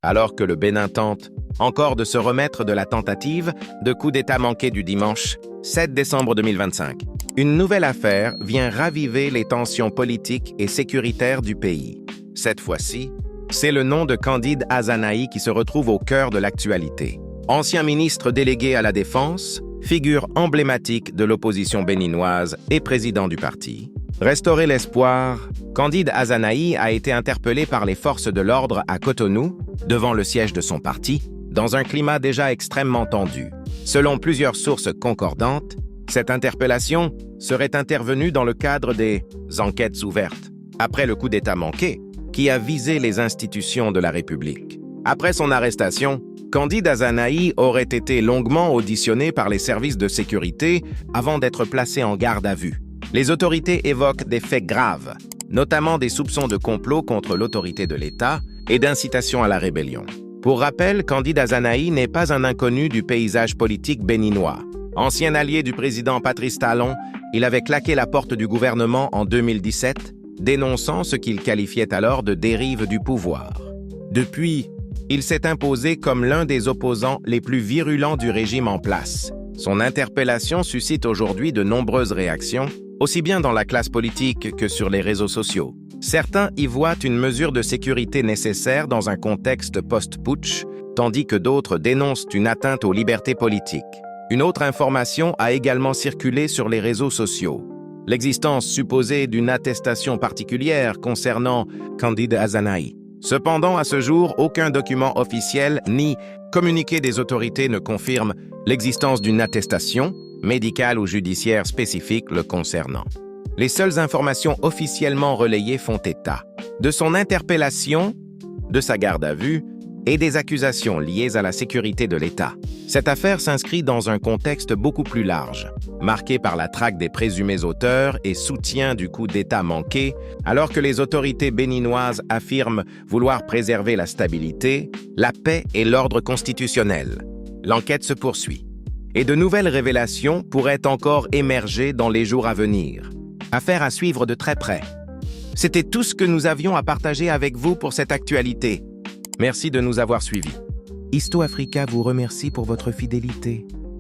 alors que le Bénin tente encore de se remettre de la tentative de coup d'État manqué du dimanche 7 décembre 2025. Une nouvelle affaire vient raviver les tensions politiques et sécuritaires du pays. Cette fois-ci, c'est le nom de Candide Azanahi qui se retrouve au cœur de l'actualité. Ancien ministre délégué à la Défense, figure emblématique de l'opposition béninoise et président du parti. Restaurer l'espoir, Candide Azanahi a été interpellé par les forces de l'ordre à Cotonou, devant le siège de son parti, dans un climat déjà extrêmement tendu. Selon plusieurs sources concordantes, cette interpellation serait intervenue dans le cadre des enquêtes ouvertes, après le coup d'État manqué, qui a visé les institutions de la République. Après son arrestation, Candide Azanahi aurait été longuement auditionné par les services de sécurité avant d'être placé en garde à vue. Les autorités évoquent des faits graves, notamment des soupçons de complot contre l'autorité de l'État et d'incitation à la rébellion. Pour rappel, Candide Azanahi n'est pas un inconnu du paysage politique béninois. Ancien allié du président Patrice Talon, il avait claqué la porte du gouvernement en 2017, dénonçant ce qu'il qualifiait alors de dérive du pouvoir. Depuis, il s'est imposé comme l'un des opposants les plus virulents du régime en place. Son interpellation suscite aujourd'hui de nombreuses réactions, aussi bien dans la classe politique que sur les réseaux sociaux. Certains y voient une mesure de sécurité nécessaire dans un contexte post-putsch, tandis que d'autres dénoncent une atteinte aux libertés politiques. Une autre information a également circulé sur les réseaux sociaux. L'existence supposée d'une attestation particulière concernant Candide Azanahi. Cependant, à ce jour, aucun document officiel ni communiqué des autorités ne confirme l'existence d'une attestation médicale ou judiciaire spécifique le concernant. Les seules informations officiellement relayées font état de son interpellation, de sa garde à vue et des accusations liées à la sécurité de l'État. Cette affaire s'inscrit dans un contexte beaucoup plus large, marqué par la traque des présumés auteurs et soutien du coup d'État manqué, alors que les autorités béninoises affirment vouloir préserver la stabilité, la paix et l'ordre constitutionnel. L'enquête se poursuit, et de nouvelles révélations pourraient encore émerger dans les jours à venir. Affaire à suivre de très près. C'était tout ce que nous avions à partager avec vous pour cette actualité. Merci de nous avoir suivis. Histo Africa vous remercie pour votre fidélité.